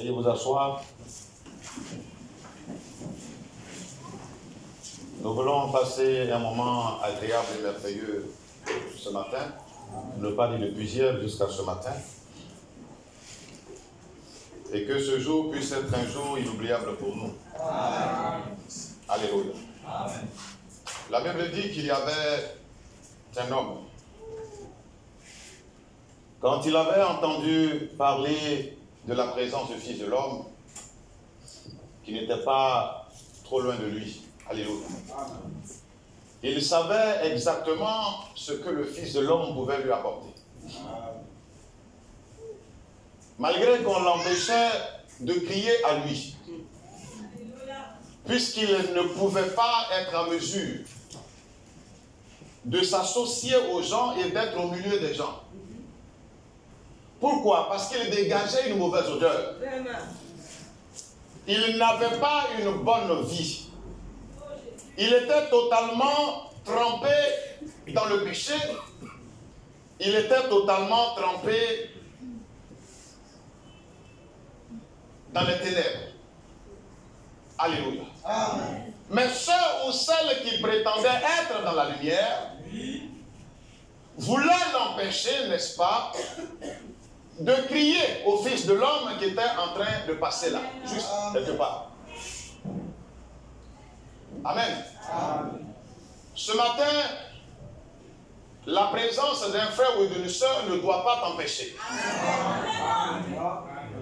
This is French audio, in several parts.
Veuillez vous asseoir. Nous voulons passer un moment agréable et merveilleux ce matin. Ne pas dire depuis hier jusqu'à ce matin. Et que ce jour puisse être un jour inoubliable pour nous. Amen. Alléluia. Amen. La Bible dit qu'il y avait un homme. Quand il avait entendu parler de la présence du Fils de l'homme, qui n'était pas trop loin de lui. Alléluia. Il savait exactement ce que le Fils de l'homme pouvait lui apporter. Malgré qu'on l'empêchait de crier à lui, puisqu'il ne pouvait pas être en mesure de s'associer aux gens et d'être au milieu des gens. Pourquoi? Parce qu'il dégageait une mauvaise odeur. Il n'avait pas une bonne vie. Il était totalement trempé dans le péché. Il était totalement trempé dans les ténèbres. Alléluia. Amen. Mais ceux ou celles qui prétendaient être dans la lumière voulaient l'empêcher, n'est-ce pas, de crier au Fils de l'homme qui était en train de passer là, juste quelque part. Amen. Amen. Ce matin, la présence d'un frère ou d'une sœur ne doit pas t'empêcher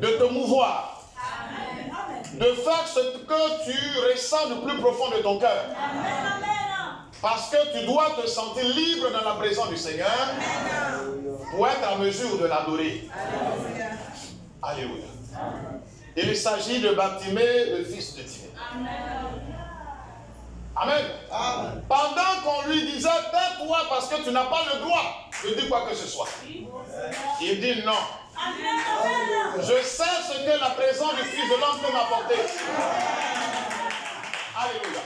de te mouvoir, de faire ce que tu ressens du plus profond de ton cœur. Parce que tu dois te sentir libre dans la présence du Seigneur pour être en mesure de l'adorer. Alléluia. Il s'agit de Bartimée, le fils de Timée. Amen. Amen. Pendant qu'on lui disait, tais-toi parce que tu n'as pas le droit de dire quoi que ce soit. Il dit non. Je sais ce que la présence du Fils de l'homme peut m'apporter. Alléluia.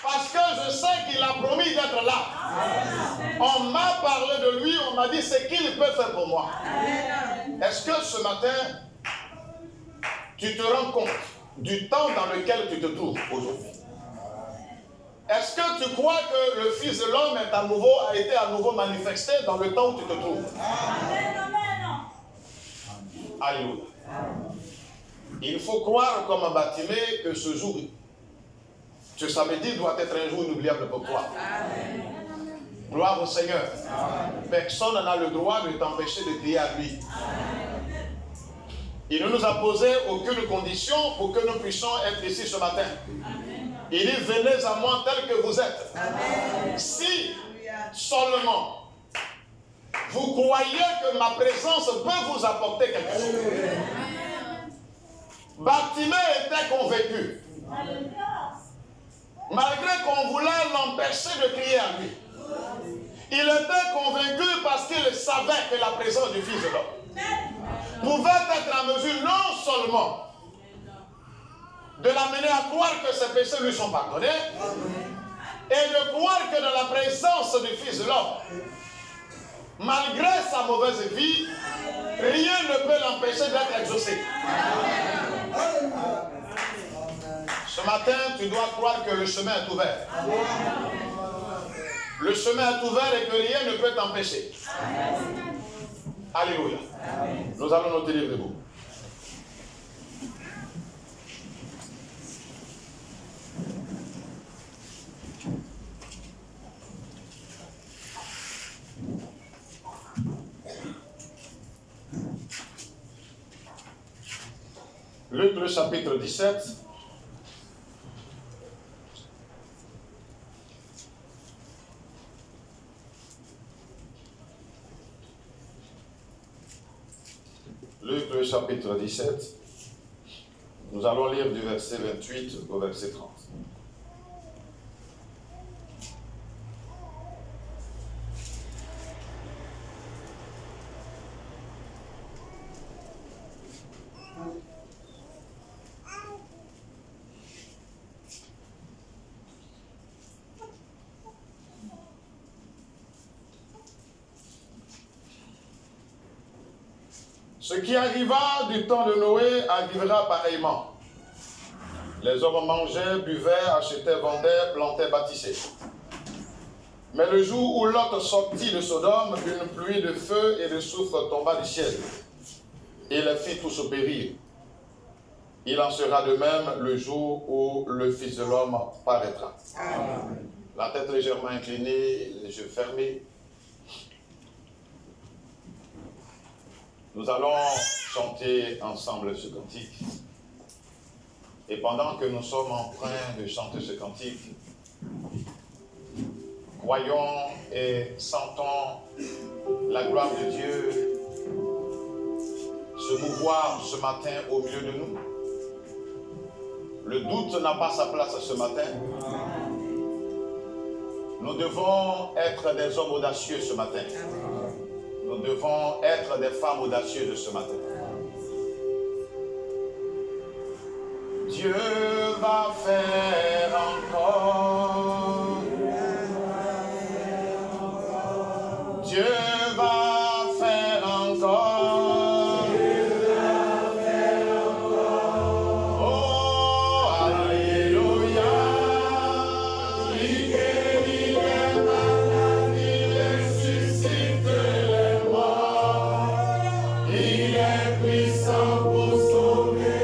Parce que je sais qu'il a promis d'être là. On m'a parlé de lui, on m'a dit ce qu'il peut faire pour moi. Est-ce que ce matin, tu te rends compte du temps dans lequel tu te trouves aujourd'hui? Est-ce que tu crois que le Fils de l'homme a été à nouveau manifesté dans le temps où tu te trouves? Alléluia. Il faut croire comme Bartimée que ce jour, ce samedi doit être un jour inoubliable pour toi. Gloire au Seigneur. Personne n'a le droit de t'empêcher de crier à lui. Il ne nous a posé aucune condition pour que nous puissions être ici ce matin. Il dit, venez à moi tel que vous êtes. Amen. Si seulement vous croyez que ma présence peut vous apporter quelque chose. Bartimée était convaincu. Malgré qu'on voulait l'empêcher de crier à lui. Il était convaincu parce qu'il savait que la présence du Fils de l'homme pouvait être en mesure non seulement de l'amener à croire que ses péchés lui sont pardonnés et de croire que dans la présence du Fils de l'homme, malgré sa mauvaise vie, rien ne peut l'empêcher d'être exaucé. Ce matin, tu dois croire que le chemin est ouvert. Le chemin est ouvert et que rien ne peut t'empêcher. Alléluia. Nous allons nous tenir debout. Luc, le chapitre 17. Luc, le chapitre 17. Nous allons lire du verset 28 au verset 30. Ce qui arriva du temps de Noé arrivera pareillement. Les hommes mangeaient, buvaient, achetaient, vendaient, plantaient, bâtissaient. Mais le jour où Lot sortit de Sodome, une pluie de feu et de soufre tomba du ciel, et les fit tous périr. Il en sera de même le jour où le Fils de l'homme paraîtra. Amen. La tête légèrement inclinée, les yeux fermés. Nous allons chanter ensemble ce cantique. Et pendant que nous sommes en train de chanter ce cantique, croyons et sentons la gloire de Dieu se mouvoir ce matin au milieu de nous. Le doute n'a pas sa place ce matin. Nous devons être des hommes audacieux ce matin. Nous devons être des femmes audacieuses ce matin. Dieu va faire encore. Dieu va faire encore. Oh, alléluia. Il guérit les malades, il ressuscite les morts. Il est puissant pour sauver.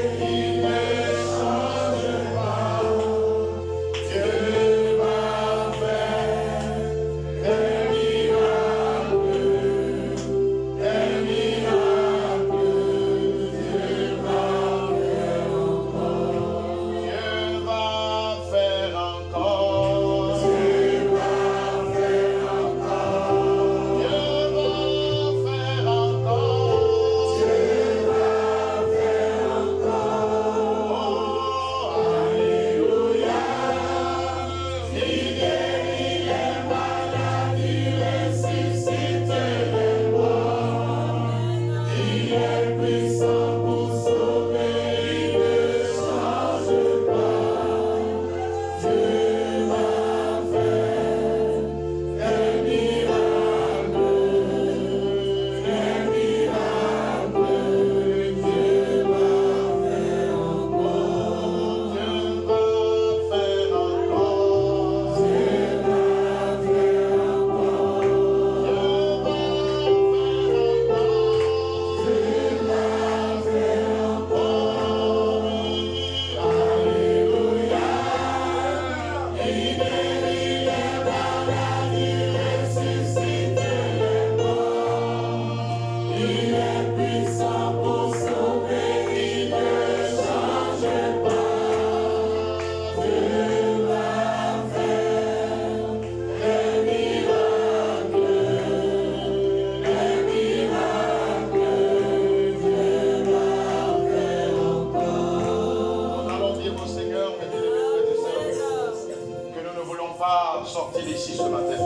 Sortir d'ici ce matin,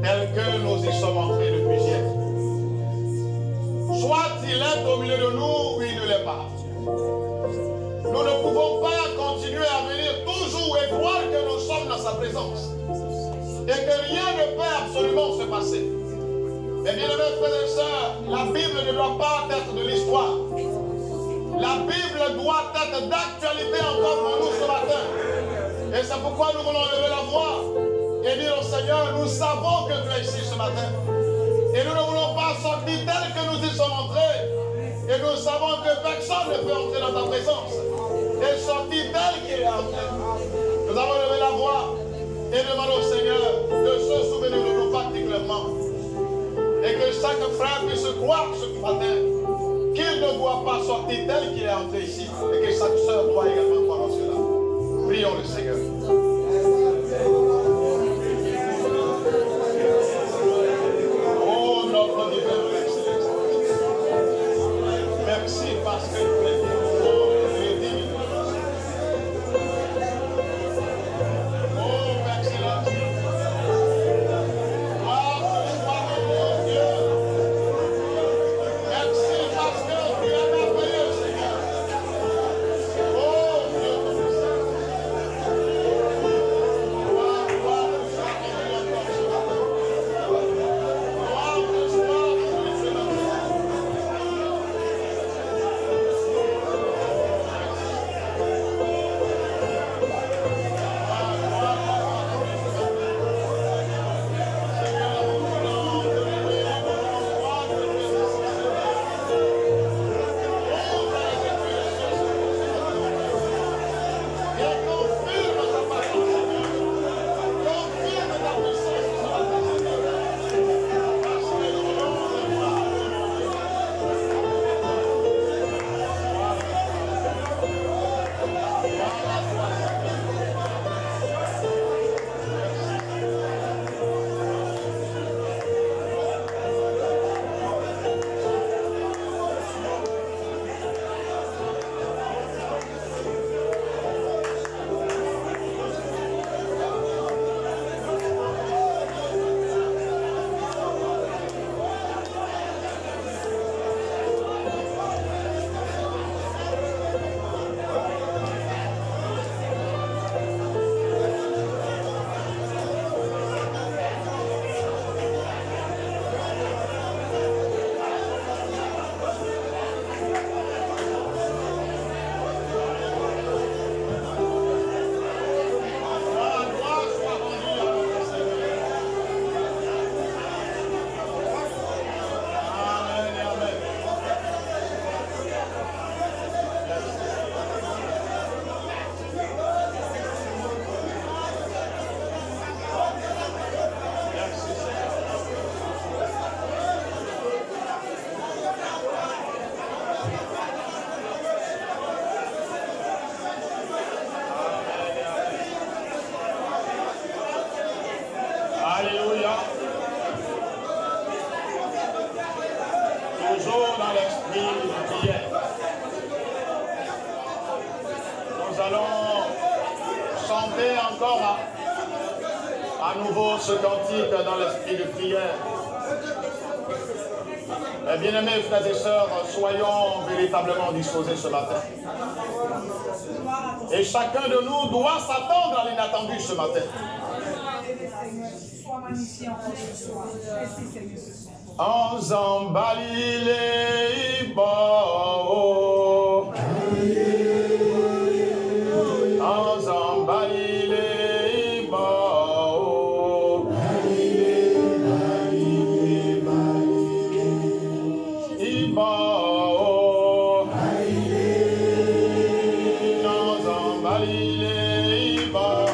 tel que nous y sommes entrés depuis hier. Soit il est au milieu de nous ou il ne l'est pas. Nous ne pouvons pas continuer à venir toujours et croire que nous sommes dans sa présence et que rien ne peut absolument se passer. Mais bien aimés frères et sœurs, la Bible ne doit pas être de l'histoire. La Bible doit être d'actualité encore pour nous ce matin. Et c'est pourquoi nous voulons lever la voix et dire au Seigneur, nous savons que tu es ici ce matin. Et nous ne voulons pas sortir tel que nous y sommes entrés. Et nous savons que personne ne peut entrer dans ta présence. Et sortir tel qu'il est entré. Nous avons levé la voix et demandé au Seigneur de se souvenir de nous particulièrement. Et que chaque frère puisse croire ce matin qu'il ne doit pas sortir tel qu'il est entré ici. Et que chaque sœur doit également croire en cela. Prions le Seigneur. Oh, notre divin excellence. Merci parce que tu es digne. Oh, tu es digne. Oh, excellence. Gloire soit à mon Dieu. Merci parce que tu es merveilleux, Seigneur. Oh, Dieu. prière. Nous allons chanter encore à nouveau ce cantique dans l'esprit de prière. Mes bien-aimés frères et sœurs, soyons véritablement disposés ce matin. Et chacun de nous doit s'attendre à l'inattendu ce matin. En Zambalile Bao, en Zambalile Bao, Ibao, en Zambalile Bao.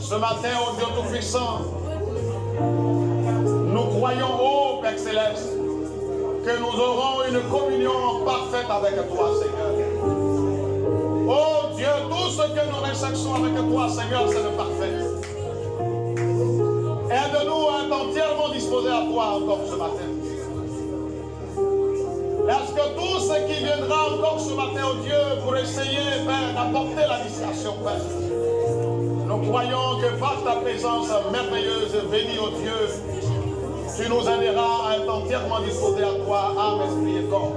Ce matin, ô Dieu Tout-Puissant, nous croyons, ô Père Céleste, que nous aurons une communion parfaite avec toi, Seigneur. Oh Dieu, tout ce que nous recherchons avec toi, Seigneur, c'est le parfait. Aide-nous à être entièrement disposés à toi encore ce matin. Est-ce que tout ce qui viendra encore ce matin, oh Dieu, pour essayer, Père, d'apporter la distraction, Père, nous croyons que par ta présence merveilleuse, bénie, oh Dieu, tu nous aideras à être entièrement disposés à toi, âme, esprit et corps.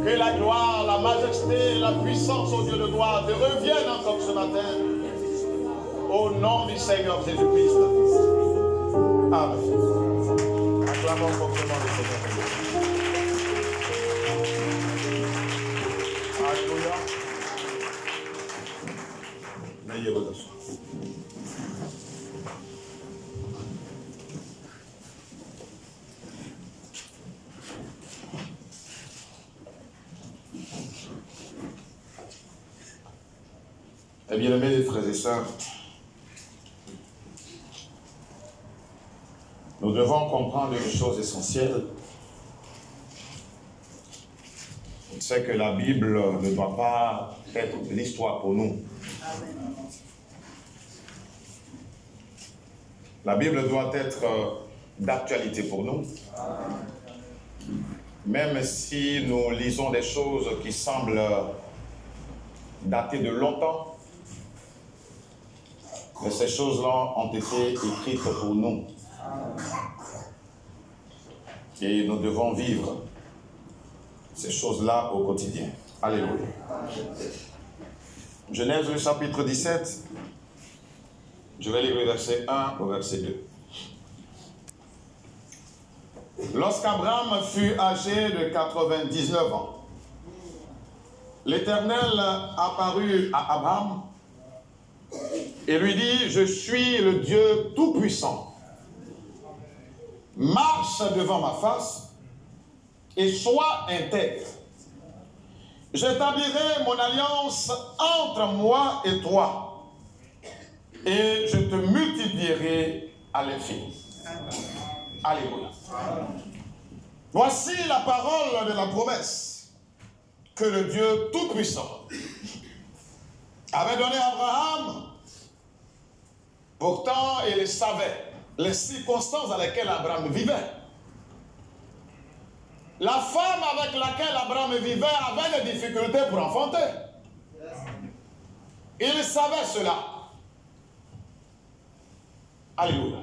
Que la gloire, la majesté, la puissance, oh Dieu de gloire, te reviennent encore ce matin. Au nom du Seigneur Jésus-Christ. Amen. Acclamons fortement le Seigneur. Alléluia. N'ayez pas de soucis. Eh bien, mes frères et sœurs, nous devons comprendre une chose essentielle. C'est que la Bible ne doit pas être l'histoire pour nous. La Bible doit être d'actualité pour nous. Même si nous lisons des choses qui semblent dater de longtemps, mais ces choses-là ont été écrites pour nous. Et nous devons vivre ces choses-là au quotidien. Alléluia. Genèse, le chapitre 17. Je vais lire le verset 1 au verset 2. Lorsqu'Abraham fut âgé de 99 ans, l'Éternel apparut à Abraham et lui dit, je suis le Dieu Tout-Puissant. Marche devant ma face et sois intègre. J'établirai mon alliance entre moi et toi, et je te multiplierai à l'infini. Alléluia. Voici la parole de la promesse que le Dieu Tout-Puissant avait donnée à Abraham. Pourtant, il savait les circonstances dans lesquelles Abraham vivait. La femme avec laquelle Abraham vivait avait des difficultés pour enfanter. Il savait cela. Alléluia.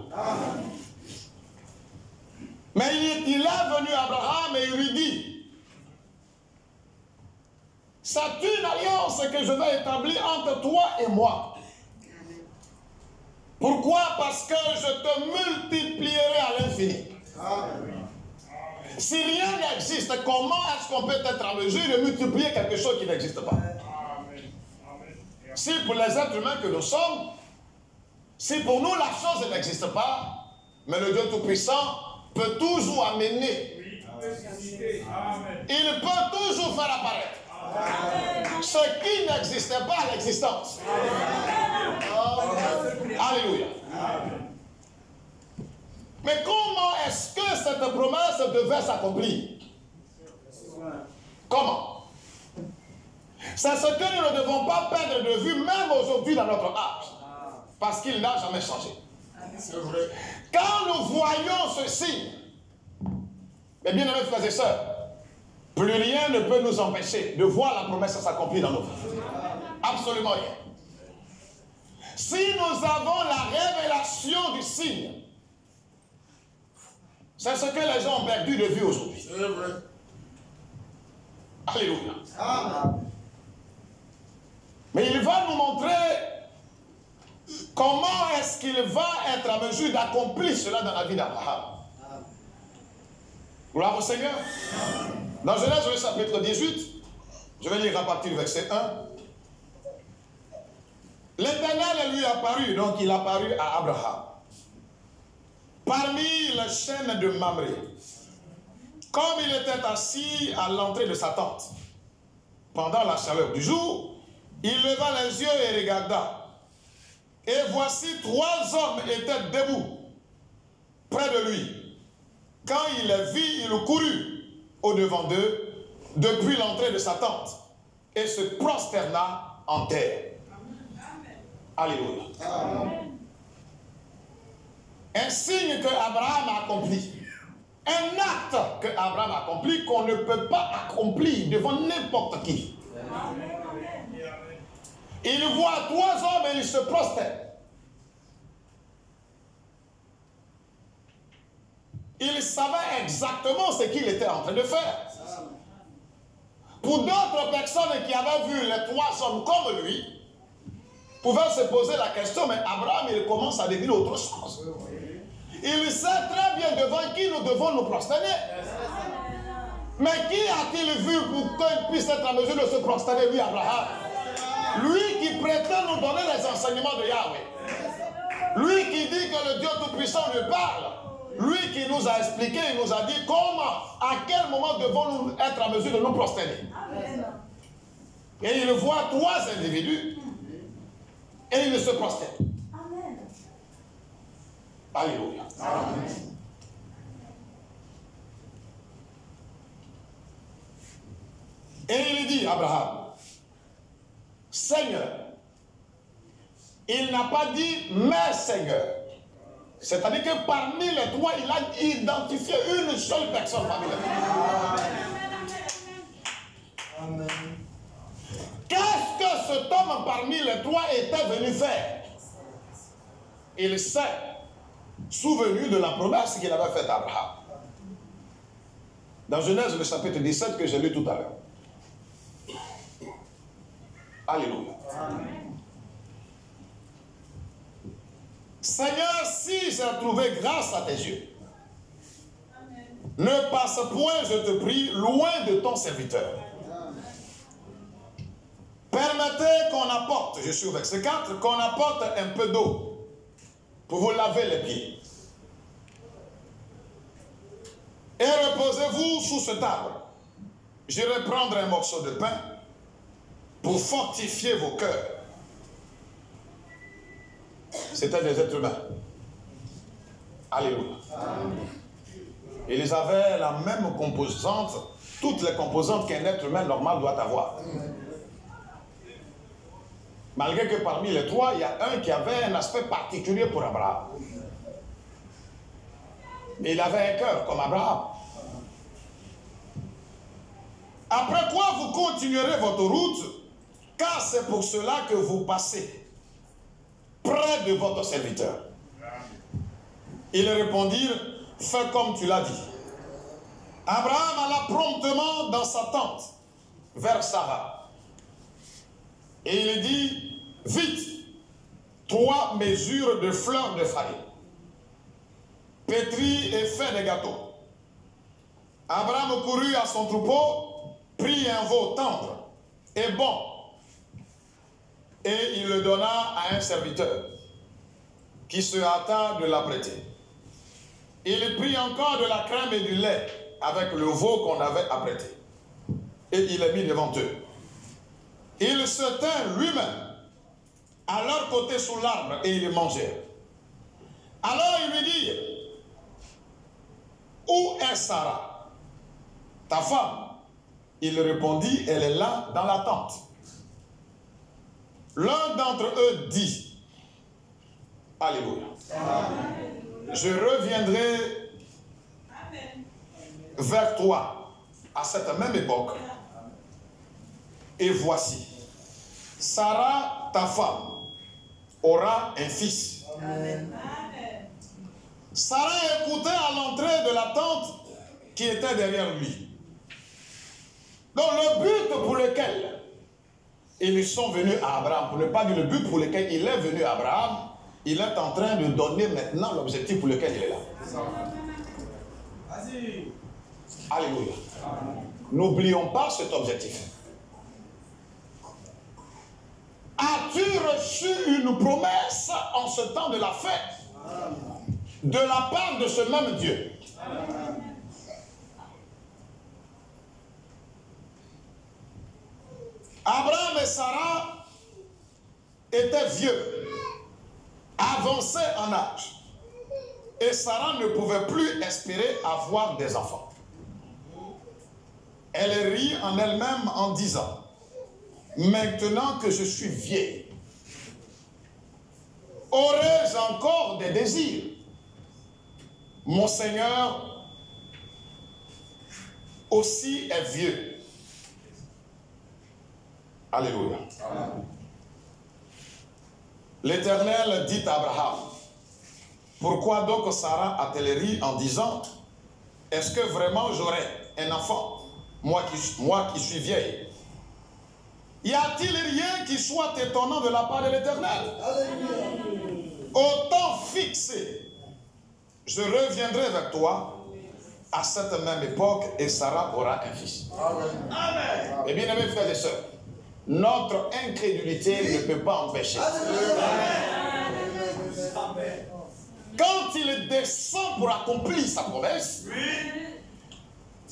Mais il est venu à Abraham et il lui dit, c'est une alliance que je vais établir entre toi et moi. Pourquoi? Parce que je te multiplierai à l'infini. Si rien n'existe, comment est-ce qu'on peut être en mesure de multiplier quelque chose qui n'existe pas? Si pour les êtres humains que nous sommes, si pour nous la chose n'existe pas, mais le Dieu Tout-Puissant peut toujours amener. Il peut toujours faire apparaître ce qui n'existait pas à l'existence. Alléluia. Mais comment est-ce que cette promesse devait s'accomplir? Comment? C'est ce que nous ne devons pas perdre de vue, même aujourd'hui dans notre âge. Parce qu'il n'a jamais changé. Quand nous voyons ceci, mes bien-aimés frères et sœurs, plus rien ne peut nous empêcher de voir la promesse s'accomplir dans nos vies. Absolument rien. Si nous avons la révélation du signe, c'est ce que les gens ont perdu de vue aujourd'hui. Alléluia. Mais il va nous montrer comment est-ce qu'il va être en mesure d'accomplir cela dans la vie d'Abraham. Gloire au Seigneur. Dans Genèse, le chapitre 18, je vais lire à partir du verset 1. L'Éternel lui apparut, donc il apparut à Abraham, parmi les chênes de Mamré, comme il était assis à l'entrée de sa tente. Pendant la chaleur du jour, il leva les yeux et regarda. Et voici 3 hommes étaient debout près de lui. Quand il les vit, il courut au-devant d'eux depuis l'entrée de sa tente et se prosterna en terre. Alléluia. Un signe que Abraham a accompli. Un acte que Abraham a accompli qu'on ne peut pas accomplir devant n'importe qui. Il voit 3 hommes et il se prosterne. Il savait exactement ce qu'il était en train de faire. Pour d'autres personnes qui avaient vu les 3 hommes comme lui, pouvaient se poser la question, mais Abraham, il commence à devenir autre chose. Il sait très bien devant qui nous devons nous prosterner. Mais qui a-t-il vu pour qu'il puisse être en mesure de se prosterner, lui, Abraham? Lui qui prétend nous donner les enseignements de Yahweh. Lui qui dit que le Dieu Tout-Puissant lui parle. Lui qui nous a expliqué, il nous a dit comment, à quel moment devons-nous être en mesure de nous prosterner. Et il voit 3 individus et il se prosterne. Alléluia. Amen. Et il dit, Abraham, Seigneur. Il n'a pas dit, mais Seigneur. C'est-à-dire que parmi les trois, il a identifié une seule personne parmi les trois. Amen. Qu'est-ce que cet homme parmi les trois était venu faire? Il s'est souvenu de la promesse qu'il avait faite à Abraham. Dans Genèse, le chapitre 17 que j'ai lu tout à l'heure. Alléluia. Amen. Seigneur, si j'ai trouvé grâce à tes yeux, ne passe point, je te prie, loin de ton serviteur. Permettez qu'on apporte, je suis au verset 4, qu'on apporte un peu d'eau pour vous laver les pieds. Et reposez-vous sous cet arbre. J'irai prendre un morceau de pain pour fortifier vos cœurs. C'était des êtres humains. Alléluia. Ils avaient la même composante, toutes les composantes qu'un être humain normal doit avoir. Malgré que parmi les trois, il y a un qui avait un aspect particulier pour Abraham. Mais il avait un cœur comme Abraham. Après quoi vous continuerez votre route, car c'est pour cela que vous passez près de votre serviteur. Ils répondirent, fais comme tu l'as dit. Abraham alla promptement dans sa tente vers Sarah. Et il dit, vite, 3 mesures de fleurs de farine, pétris et fait des gâteaux. Abraham courut à son troupeau, prit un veau tendre et bon, et il le donna à un serviteur qui se hâta de l'apprêter. Il prit encore de la crème et du lait avec le veau qu'on avait apprêté, et il les mit devant eux. Il se tint lui-même à leur côté sous l'arbre et ils mangèrent. Alors il lui dit, où est Sarah, ta femme? Il répondit, elle est là dans la tente. L'un d'entre eux dit, alléluia, amen. Je reviendrai vers toi à cette même époque. Et voici, Sarah, ta femme, aura un fils. Amen. Sarah écoutait à l'entrée de la tente qui était derrière lui. Donc le but pour lequel ils sont venus à Abraham, pour ne pas dire le but pour lequel il est venu à Abraham, il est en train de donner maintenant l'objectif pour lequel il est là. Alléluia. N'oublions pas cet objectif. As-tu reçu une promesse en ce temps de la fête de la part de ce même Dieu? Abraham et Sarah étaient vieux, avancés en âge, et Sarah ne pouvait plus espérer avoir des enfants. Elle rit en elle-même en disant, maintenant que je suis vieille, aurais-je encore des désirs? Mon Seigneur aussi est vieux. Alléluia. L'Éternel dit à Abraham, pourquoi donc Sarah a-t-elle ri en disant, est-ce que vraiment j'aurai un enfant, moi qui suis vieille? Y a-t-il rien qui soit étonnant de la part de l'Éternel? Au temps fixé, je reviendrai vers toi à cette même époque et Sarah aura un fils. Amen. Et bien aimés frères et sœurs, notre incrédulité ne peut pas empêcher. Quand il descend pour accomplir sa promesse,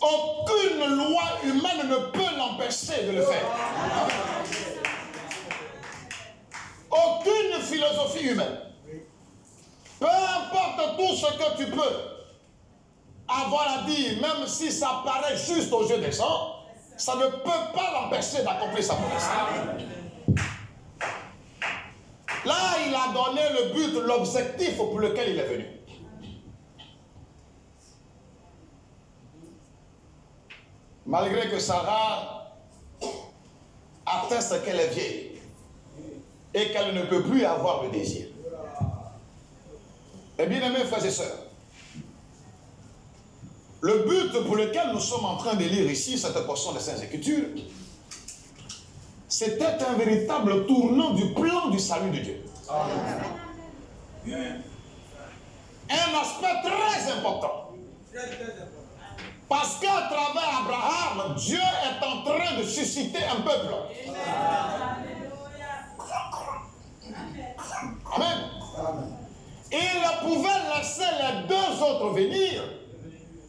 aucune loi humaine ne peut l'empêcher de le faire. Aucune philosophie humaine. Peu importe tout ce que tu peux avoir à dire, même si ça paraît juste aux yeux des gens, ça ne peut pas l'empêcher d'accomplir sa promesse. Là, il a donné le but, l'objectif pour lequel il est venu. Malgré que Sarah atteste qu'elle est vieille et qu'elle ne peut plus avoir le désir. Et bien aimés frères et sœurs, le but pour lequel nous sommes en train de lire ici cette portion des Saintes Écritures, c'était un véritable tournant du plan du salut de Dieu. Un aspect très important. Parce qu'à travers Abraham, Dieu est en train de susciter un peuple. Amen. Il pouvait laisser les deux autres venir,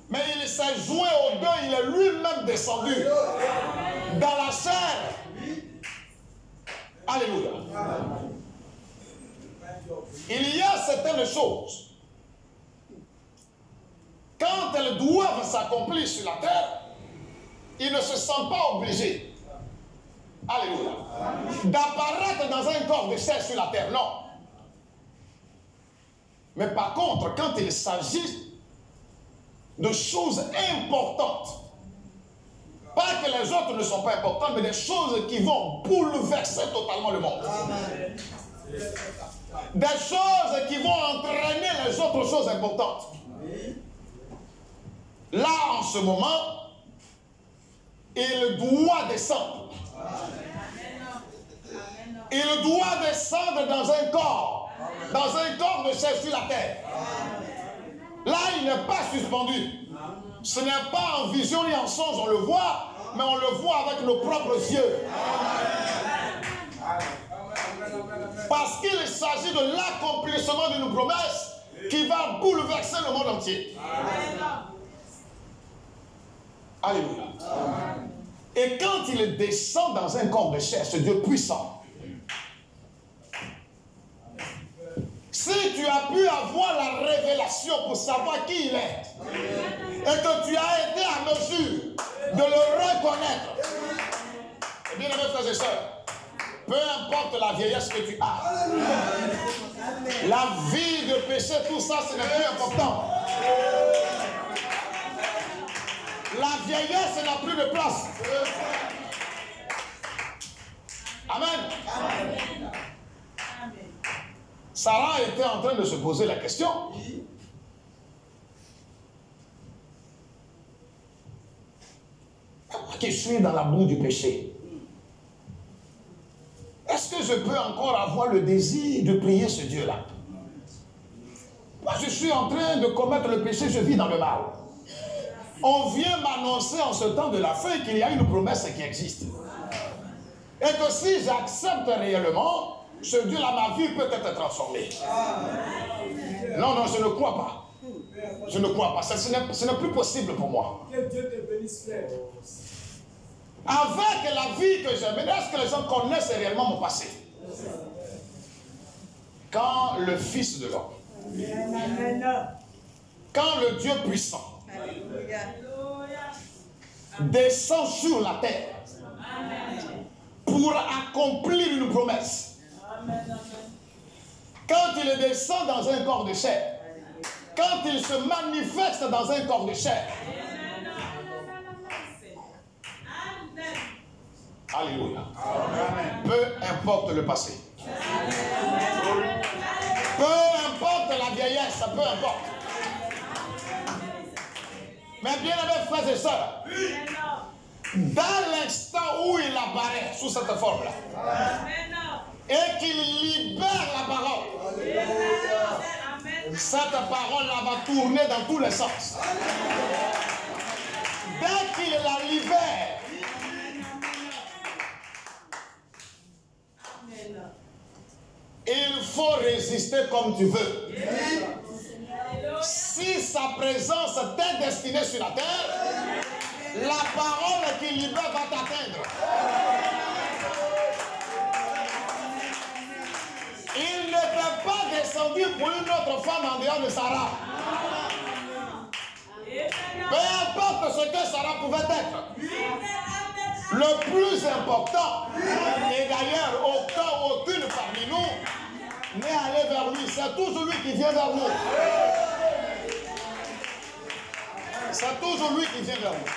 mais il s'est joint aux deux, il est lui-même descendu dans la chair. Alléluia. Il y a certaines choses, quand elles doivent s'accomplir sur la terre, ils ne se sentent pas obligés, alléluia, d'apparaître dans un corps de chair sur la terre, non. Mais par contre, quand il s'agit de choses importantes, pas que les autres ne sont pas importantes, mais des choses qui vont bouleverser totalement le monde. Des choses qui vont entraîner les autres choses importantes. Là, en ce moment, il doit descendre. Il doit descendre dans un corps de chair sur la terre. Là, il n'est pas suspendu. Ce n'est pas en vision ni en songe, on le voit, mais on le voit avec nos propres yeux. Parce qu'il s'agit de l'accomplissement d'une promesse qui va bouleverser le monde entier. Alléluia. Et quand il descend dans un corps de chair, ce Dieu puissant, si tu as pu avoir la révélation pour savoir qui il est, et que tu as été à mesure de le reconnaître, eh bien, mes frères et sœurs, peu importe la vieillesse que tu as, la vie de péché, tout ça, ce n'est plus important. La vieillesse n'a plus de place. Amen. Sarah était en train de se poser la question. Moi qui suis dans la boue du péché, est-ce que je peux encore avoir le désir de prier ce Dieu-là? Moi je suis en train de commettre le péché, je vis dans le mal. On vient m'annoncer en ce temps de la fin qu'il y a une promesse qui existe. Et que si j'accepte réellement, ce Dieu-là, ma vie peut être transformée. Non, non, je ne crois pas. Je ne crois pas. Ce n'est plus possible pour moi. Que Dieu te bénisse, frère. Avec la vie que j'ai menée, est-ce que les gens connaissent réellement mon passé? Quand le Fils de l'homme, quand le Dieu puissant descend sur la terre pour accomplir une promesse, quand il descend dans un corps de chair, quand il se manifeste dans un corps de chair, alléluia, peu importe le passé, peu importe la vieillesse, peu importe. Mais bien aimés frères et sœurs, dans l'instant où il apparaît sous cette forme-là, et qu'il libère la parole, cette parole-là va tourner dans tous les sens. Dès qu'il la libère, il faut résister comme tu veux. Si sa présence t'est destinée sur la terre, la parole qu'il libère va t'atteindre. Il n'était pas descendu pour une autre femme en dehors de Sarah. Peu importe ce que Sarah pouvait être. Le plus important, et d'ailleurs aucune parmi nous n'est allé vers lui. C'est toujours lui qui vient vers nous. C'est toujours lui qui vient vers nous.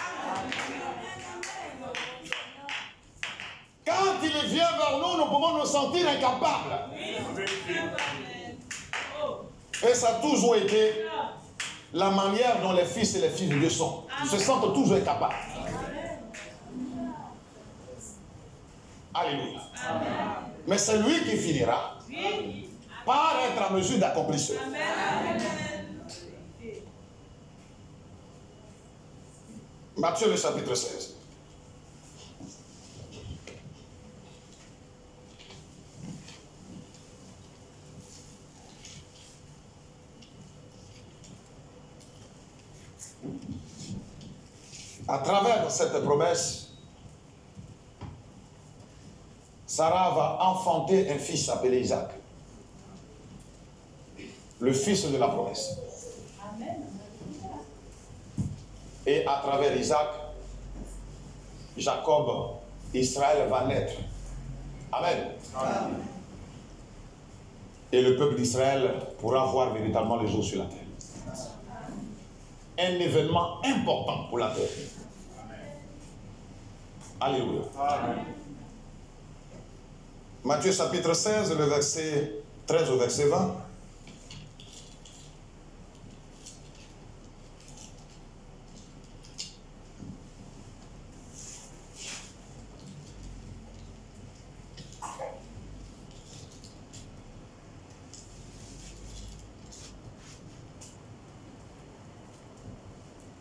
Quand il vient vers nous, nous pouvons nous sentir incapables. Et ça a toujours été la manière dont les fils et les filles de Dieu sont. Ils se sentent toujours incapables. Alléluia. Mais c'est lui qui finira par être en mesure d'accomplir cela. Matthieu le chapitre 16. À travers cette promesse, Sarah va enfanter un fils appelé Isaac, le fils de la promesse. Et à travers Isaac, Jacob, Israël va naître. Amen. Amen. Et le peuple d'Israël pourra voir véritablement le jour sur la terre. Un événement important pour la terre. Alléluia. Amen. Matthieu chapitre 16, le verset 13 au verset 20.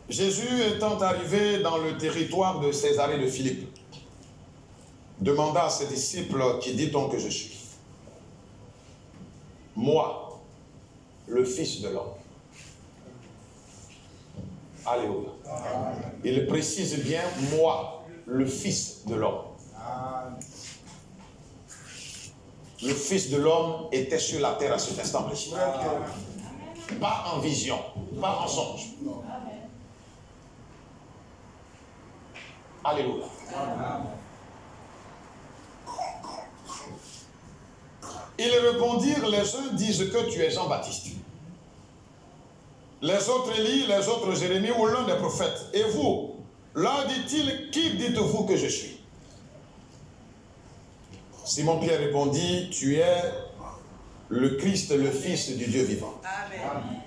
Jésus étant arrivé dans le territoire de Césarée de Philippe, demanda à ses disciples, qui dit-on que je suis? Moi, le Fils de l'homme. Alléluia. Il précise bien, moi, le Fils de l'homme. Le Fils de l'homme était sur la terre à cet instant précis. Pas en vision, pas en songe. Alléluia. Ils répondirent, les uns disent que tu es Jean-Baptiste, les autres Élie, les autres Jérémie ou l'un des prophètes. Et vous, leur dit-il, qui dites-vous que je suis? Simon-Pierre répondit, tu es le Christ, le Fils du Dieu vivant. Amen.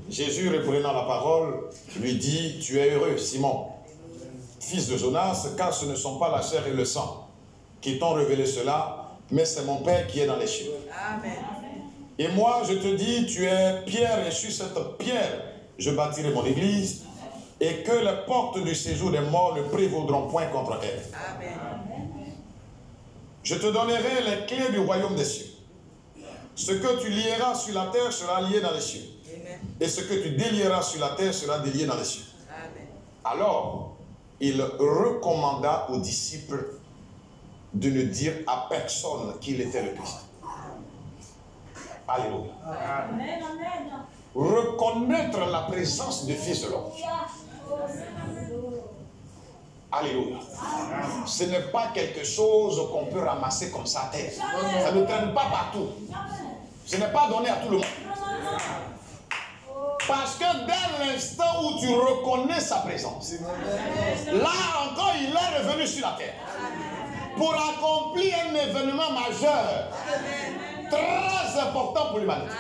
Jésus, reprenant la parole, lui dit, tu es heureux, Simon, fils de Jonas, car ce ne sont pas la chair et le sang qui t'ont révélé cela, mais c'est mon Père qui est dans les cieux. Amen. Et moi, je te dis, tu es Pierre, et sur cette pierre, je bâtirai mon église, et que les portes du séjour des morts ne prévaudront point contre elle. Amen. Je te donnerai les clés du royaume des cieux. Ce que tu lieras sur la terre sera lié dans les cieux. Amen. Et ce que tu délieras sur la terre sera délié dans les cieux. Amen. Alors, il recommanda aux disciples de ne dire à personne qu'il était le Christ. Alléluia. Amen. Reconnaître la présence du Fils de l'homme. Alléluia. Ce n'est pas quelque chose qu'on peut ramasser comme ça à terre. Ça ne traîne pas partout. Ce n'est pas donné à tout le monde. Parce que dès l'instant où tu reconnais sa présence, là encore il est revenu sur la terre pour accomplir un événement majeur, très important pour l'humanité.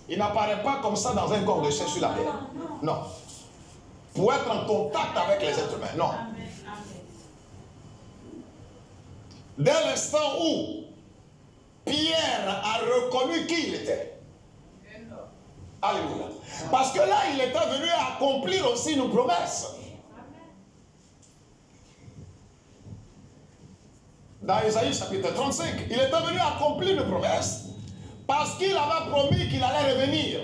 Il n'apparaît pas comme ça dans un corps de chair sur la terre. Non. Pour être en contact avec les êtres humains. Non. Dès l'instant où Pierre a reconnu qui il était. Alléluia. Parce que là, il était venu accomplir aussi une promesse. Dans Isaïe chapitre 35, il était venu accomplir une promesse parce qu'il avait promis qu'il allait revenir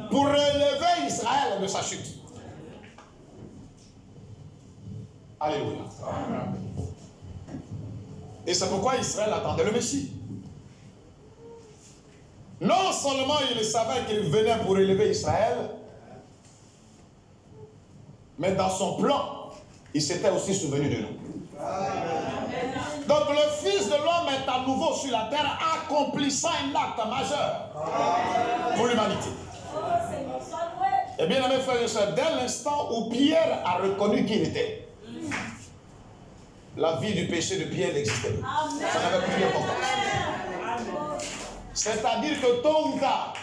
pour relever Israël de sa chute. Alléluia. Et c'est pourquoi Israël attendait le Messie. Non seulement il savait qu'il venait pour élever Israël, Mais dans son plan, il s'était aussi souvenu de nous. Donc le Fils de l'homme est à nouveau sur la terre, accomplissant un acte majeur pour l'humanité. Et bien aimé frères et sœurs, dès l'instant où Pierre a reconnu qui il était, la vie du péché de Pierre n'existait plus. Ça n'avait plus d'importance. C'est-à-dire que tôt ou tard,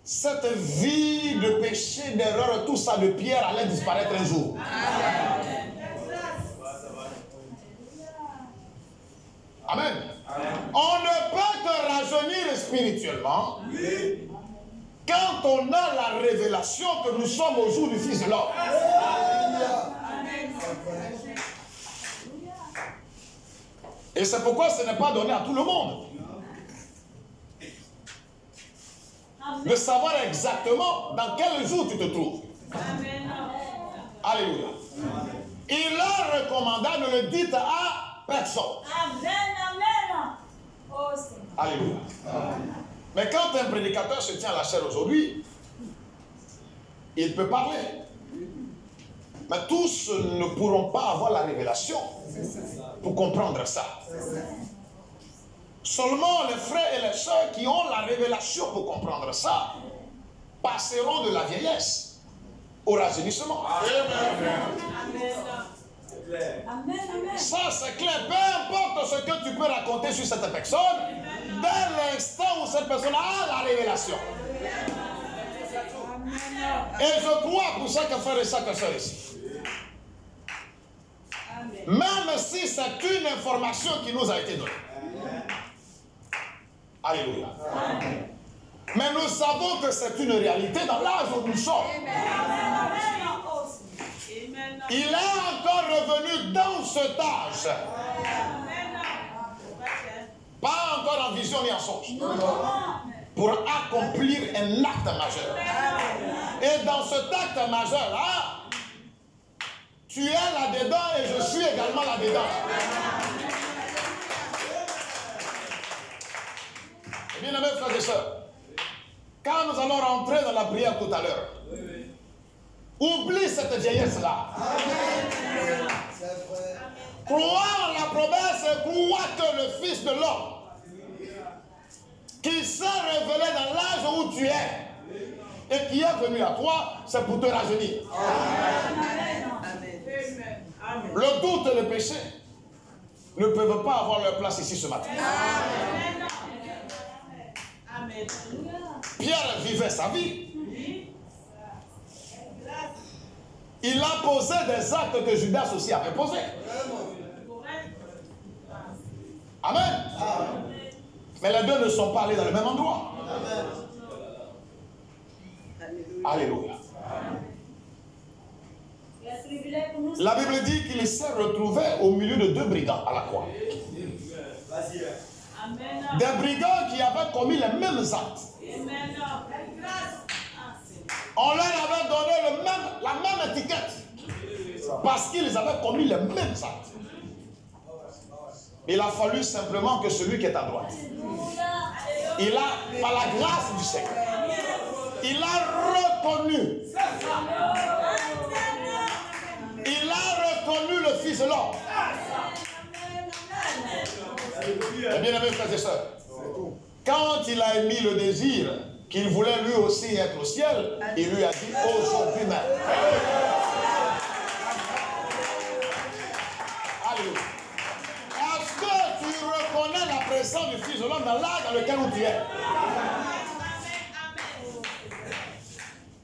cette vie de péché, d'erreur, tout ça de Pierre allait disparaître un jour. Amen. On ne peut que rajeunir spirituellement quand on a la révélation que nous sommes au jour du Fils de l'homme. Et c'est pourquoi ce n'est pas donné à tout le monde de savoir exactement dans quel jour tu te trouves. Alléluia. Il leur recommanda, ne le dites à personne. Alléluia. Mais quand un prédicateur se tient à la chair aujourd'hui, il peut parler. Mais tous ne pourront pas avoir la révélation pour comprendre ça. Seulement les frères et les sœurs qui ont la révélation pour comprendre ça passeront de la vieillesse au rajeunissement. Ça c'est clair. Peu importe ce que tu peux raconter sur cette personne, dès l'instant où cette personne a la révélation. Et je crois pour chaque frère et chaque sœur ici. Même si c'est une information qui nous a été donnée. Alléluia. Mais nous savons que c'est une réalité dans l'âge où nous sommes. Il est encore revenu dans cet âge. Pas encore en vision ni en songe. Pour accomplir un acte majeur. Et dans cet acte majeur-là, tu es là-dedans et je suis également là-dedans. Bien aimés frères et sœurs, quand nous allons rentrer dans la prière tout à l'heure, oublie cette vieillesse-là. Crois en la promesse et crois que le Fils de l'homme, qui s'est révélé dans l'âge où tu es, et qui est venu à toi, c'est pour te rajeunir. Le doute et le péché ne peuvent pas avoir leur place ici ce matin. Pierre vivait sa vie. Il a posé des actes que Judas aussi avait posés. Amen. Mais les deux ne sont pas allés dans le même endroit. Alléluia. La Bible dit qu'il s'est retrouvé au milieu de deux brigands à la croix. Des brigands qui avaient commis les mêmes actes. On leur avait donné la même étiquette parce qu'ils avaient commis les mêmes actes. Il a fallu simplement que celui qui est à droite, il a, par la grâce du Seigneur, il a reconnu. Il a reconnu le Fils de l'homme. Et bien aimés frères et sœurs, quand il a émis le désir qu'il voulait lui aussi être au ciel, il lui a dit aujourd'hui même. Alléluia. Est-ce que tu reconnais la présence du Fils de l'homme dans l'âge dans lequel tu es?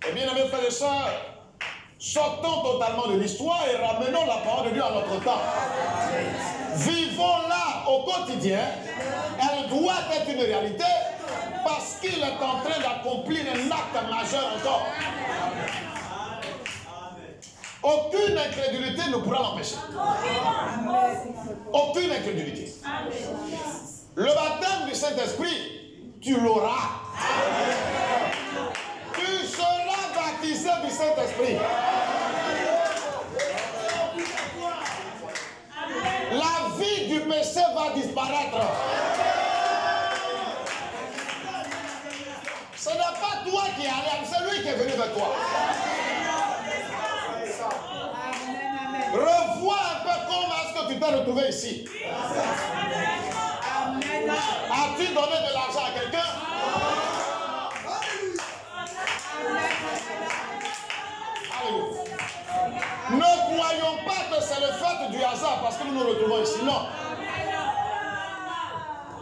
Et bien aimés frères et sœurs, sortons totalement de l'histoire et ramenons la parole de Dieu à notre temps. Vivons-la au quotidien. Elle doit être une réalité parce qu'il est en train d'accomplir un acte majeur encore. Aucune incrédulité ne pourra l'empêcher. Aucune incrédulité. Le baptême du Saint-Esprit, tu l'auras. Tu seras baptisé du Saint-Esprit. La vie du péché va disparaître. Ce n'est pas toi qui es allé, c'est lui qui est venu vers toi. tu t'es retrouvé ici? As-tu donné de l'argent à quelqu'un? Alléluia. Ne croyons pas que c'est le fait du hasard parce que nous nous retrouvons ici. Non.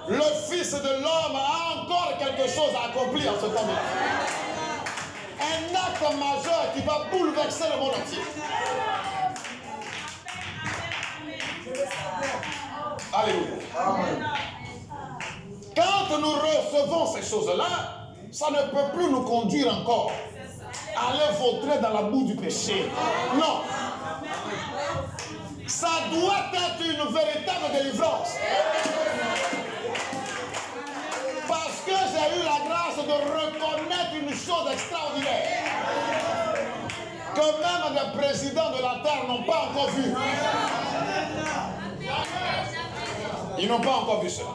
Le Fils de l'homme a encore quelque chose à accomplir en ce temps-là. Un acte majeur qui va bouleverser le monde entier. Alléluia. Quand nous recevons ces choses-là, ça ne peut plus nous conduire encore à aller vautrer dans la boue du péché. Non. Ça doit être une véritable délivrance. Parce que j'ai eu la grâce de reconnaître une chose extraordinaire que même les présidents de la terre n'ont pas encore vu. Ils n'ont pas encore vu cela.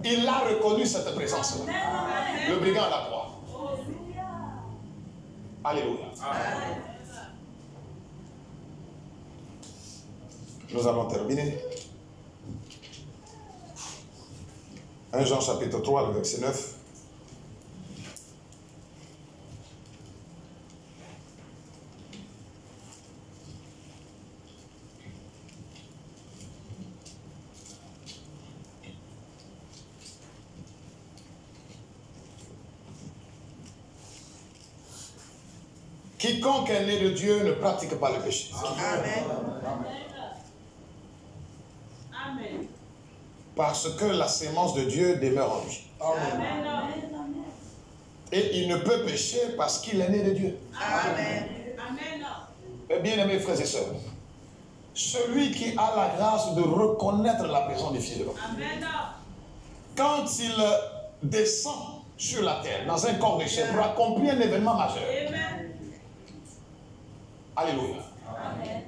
Il a reconnu cette présence-là. Le brigand à la croix. Alléluia. Nous allons terminer. 1 Jean chapitre 3, le verset 9. Quiconque est né de Dieu ne pratique pas le péché. Amen. Amen. Parce que la sémence de Dieu demeure en lui. Amen. Et il ne peut pécher parce qu'il est né de Dieu. Amen. Amen. Bien aimés frères et sœurs, celui qui a la grâce de reconnaître la présence du Fils de l'homme, quand il descend sur la terre dans un corps de chair pour accomplir un événement majeur. Amen. Alléluia. Amen.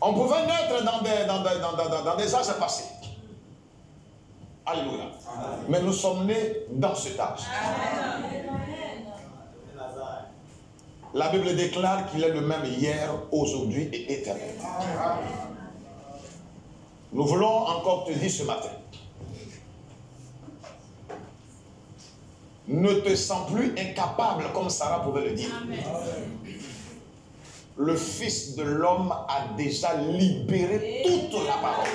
On pouvait naître dans des âges passés. Alléluia. Amen. Mais nous sommes nés dans cet âge. Amen. La Bible déclare qu'il est le même hier, aujourd'hui et éternellement. Nous voulons encore te dire ce matin. Ne te sens plus incapable comme Sarah pouvait le dire. Amen. Le Fils de l'homme a déjà libéré toute la parole.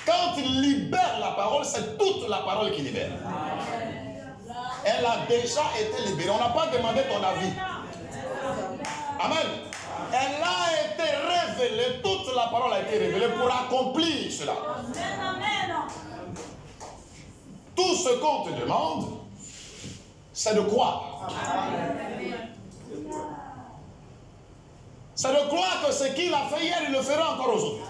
Quand il libère la parole, c'est toute la parole qu'il libère. Elle a déjà été libérée. On n'a pas demandé ton avis. Amen. Elle a été révélée. Toute la parole a été révélée pour accomplir cela. Tout ce qu'on te demande, c'est de croire. C'est de croire que ce qu'il a fait hier, il le fera encore aujourd'hui.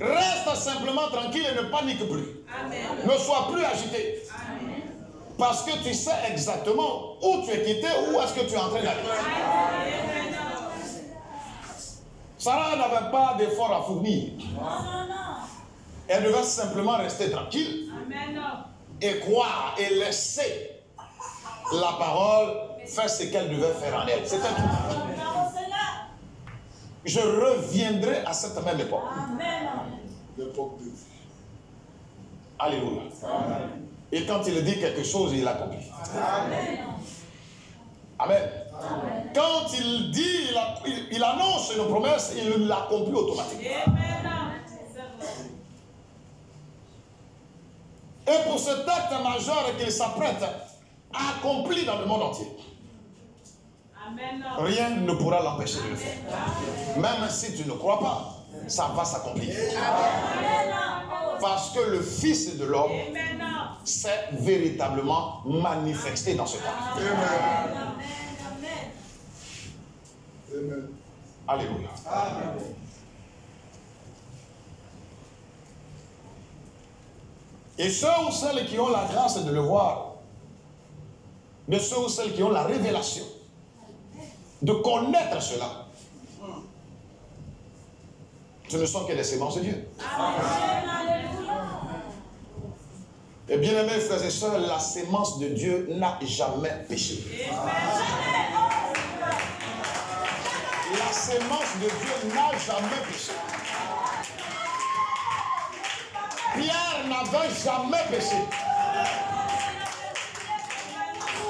Reste simplement tranquille et ne panique plus. Amen. Ne sois plus agité. Amen. Parce que tu sais exactement où tu es quitté, où est-ce que tu es en train d'aller. Sarah n'avait pas d'effort à fournir. Elle devait simplement rester tranquille. Amen. Et croire et laisser la parole faire ce qu'elle devait faire en elle. C'était tout. Je reviendrai à cette même époque. L'époque de vie. Alléluia. Amen. Et quand il dit quelque chose, il l'accomplit. Amen. Amen. Amen. Quand il dit, il annonce une promesse, il l'accomplit automatiquement. Amen. Et pour cet acte majeur qu'il s'apprête à accomplir dans le monde entier, amen, rien ne pourra l'empêcher de le faire. Même si tu ne crois pas, ça va s'accomplir. Parce que le Fils de l'homme s'est véritablement manifesté dans ce temps. Amen. Alléluia. Amen. Et ceux ou celles qui ont la grâce de le voir, de ceux ou celles qui ont la révélation de connaître cela, ce ne sont que des sémences de Dieu. Amen. Et bien aimés frères et sœurs, la sémence de Dieu n'a jamais péché. Amen. La sémence de Dieu n'a jamais péché. Pierre n'avait jamais péché.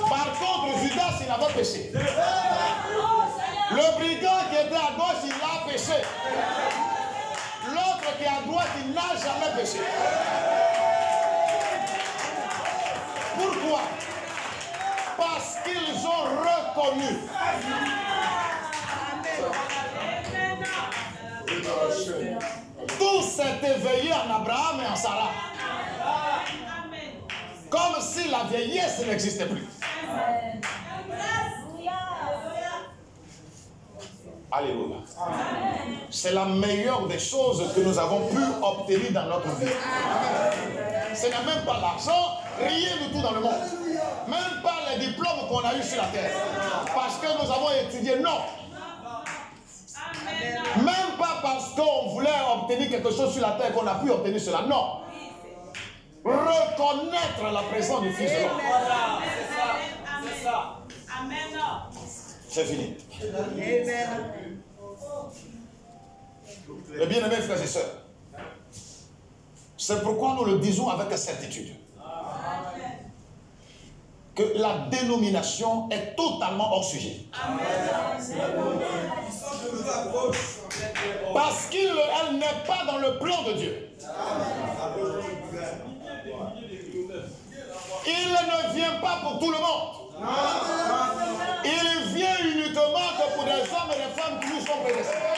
Par contre, Judas, il avait péché. Le brigand qui était à gauche, il a péché. L'autre qui est à droite, il n'a jamais péché. Pourquoi? Parce qu'ils ont reconnu. Tout s'est éveillé en Abraham et en Sarah. Comme si la vieillesse n'existait plus. Alléluia. C'est la meilleure des choses que nous avons pu obtenir dans notre vie. Ce n'est même pas l'argent, rien du tout dans le monde. Même pas les diplômes qu'on a eu sur la terre. Parce que nous avons étudié, non. Même pas parce qu'on voulait obtenir quelque chose sur la terre qu'on a pu obtenir cela, non. Reconnaître la présence du Fils de l'homme. C'est ça. Amen. C'est fini. Les bien-aimés frères et sœurs, c'est pourquoi nous le disons avec certitude. Que la dénomination est totalement hors sujet. Parce qu'elle n'est pas dans le plan de Dieu. Il ne vient pas pour tout le monde. Il vient uniquement que pour des hommes et des femmes qui nous sont prédestinés.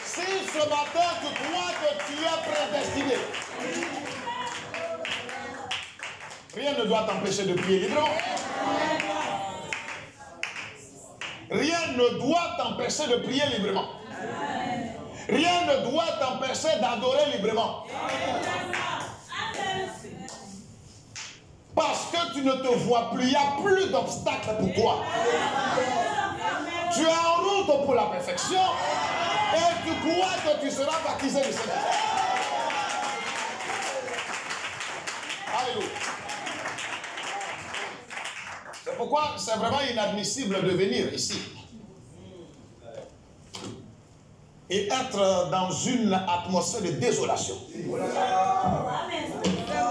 Si ce matin tu crois que tu es prédestiné, rien ne doit t'empêcher de prier librement. Rien ne doit t'empêcher de prier librement. Rien ne doit t'empêcher d'adorer librement. Parce que tu ne te vois plus, il n'y a plus d'obstacles pour toi. Tu es en route pour la perfection et tu crois que tu seras baptisé du Saint-Esprit. Alléluia. C'est pourquoi c'est vraiment inadmissible de venir ici et être dans une atmosphère de désolation.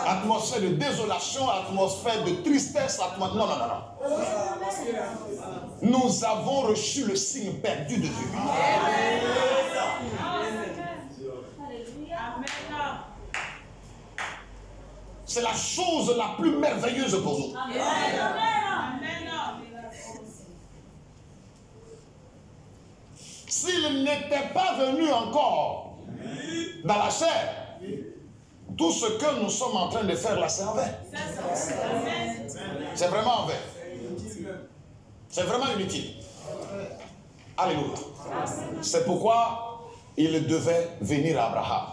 Atmosphère de désolation, atmosphère de tristesse, non. Nous avons reçu le signe perdu de Dieu. C'est la chose la plus merveilleuse pour nous. S'il n'était pas venu encore dans la chair, tout ce que nous sommes en train de faire là, c'est en vain. C'est vraiment en vain. C'est vraiment inutile. Alléluia. C'est pourquoi il devait venir à Abraham.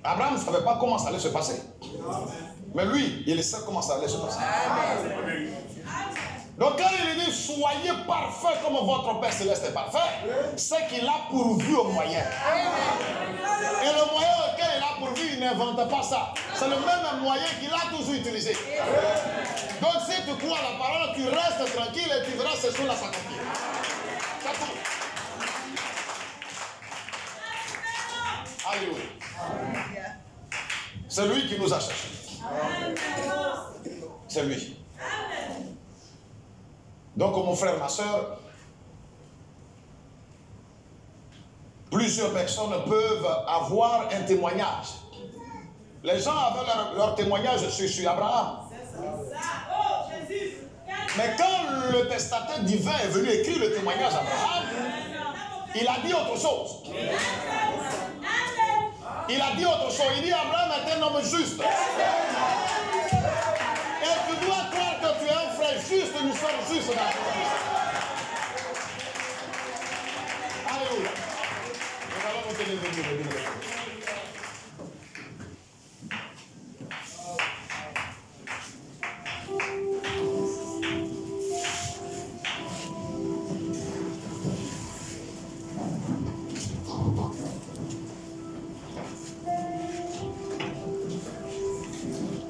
Abraham ne savait pas comment ça allait se passer. Mais lui, il sait comment ça allait se passer. Donc quand il dit soyez parfaits comme votre Père Céleste est parfait, c'est qu'il a pourvu au moyen. Et le moyen auquel il a pourvu, il n'invente pas ça. C'est le même moyen qu'il a toujours utilisé. Donc si tu crois à la parole, tu restes tranquille et tu verras ces choses-là s'accomplir. C'est tout. Alléluia. C'est lui qui nous a cherchés. C'est lui. Donc mon frère, ma soeur, plusieurs personnes peuvent avoir un témoignage. Les gens avaient leur témoignage sur Abraham. Mais quand le testataire divin est venu écrire le témoignage d'Abraham, il a dit autre chose. Il a dit autre chose. Il dit Abraham est un homme juste. Et tu dois croire que tu es un frère juste, nous sommes justes dans la vie. Alléluia. Nous allons monter les veillées.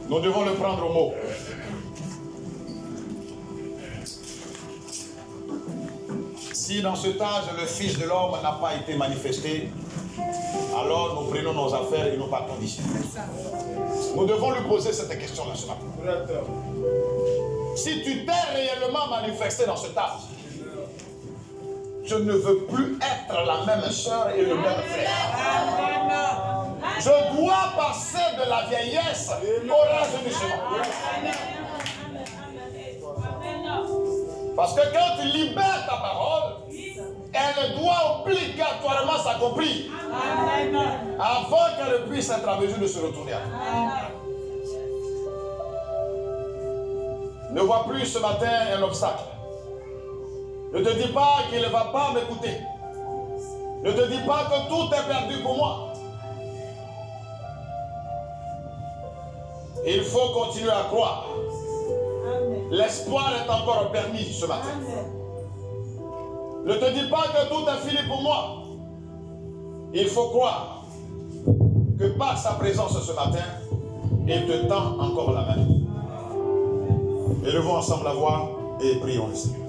Nous devons le prendre au mot. Si dans cet âge le Fils de l'homme n'a pas été manifesté, alors nous prenons nos affaires et nous partons d'ici. Nous devons lui poser cette question-là ce matin. Si tu t'es réellement manifesté dans cet âge, je ne veux plus être la même sœur et le même frère. Je dois passer de la vieillesse au rajeunissement. Parce que quand tu libères ta parole, elle doit obligatoirement s'accomplir avant qu'elle puisse être en mesure de se retourner. Ne vois plus ce matin un obstacle. Ne te dis pas qu'il ne va pas m'écouter. Ne te dis pas que tout est perdu pour moi. Il faut continuer à croire. L'espoir est encore permis ce matin. Ne te dis pas que tout est fini pour moi. Il faut croire que par sa présence ce matin, il te tend encore la main. Élevons ensemble la voix et prions le Seigneur.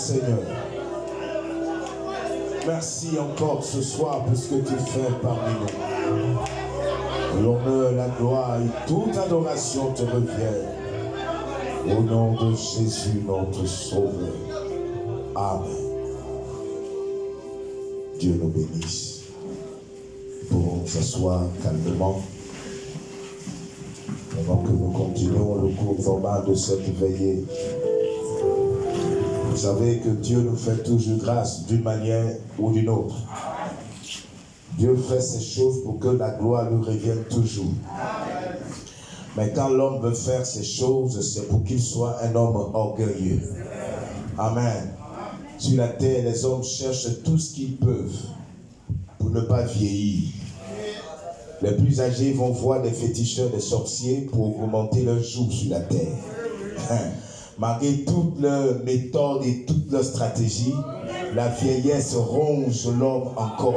Seigneur. Merci encore ce soir pour ce que tu fais parmi nous. L'honneur, la gloire et toute adoration te reviennent. Au nom de Jésus, notre Sauveur. Amen. Dieu nous bénisse. Nous pourrons s'asseoir calmement pendant que nous continuons le cours normal de cette veillée. Vous savez que Dieu nous fait toujours grâce d'une manière ou d'une autre. Dieu fait ces choses pour que la gloire lui revienne toujours. Mais quand l'homme veut faire ces choses, c'est pour qu'il soit un homme orgueilleux. Amen. Sur la terre, les hommes cherchent tout ce qu'ils peuvent pour ne pas vieillir. Les plus âgés vont voir des féticheurs, des sorciers pour augmenter leur jour sur la terre. Malgré toutes leurs méthodes et toutes leurs stratégies, la vieillesse ronge l'homme encore.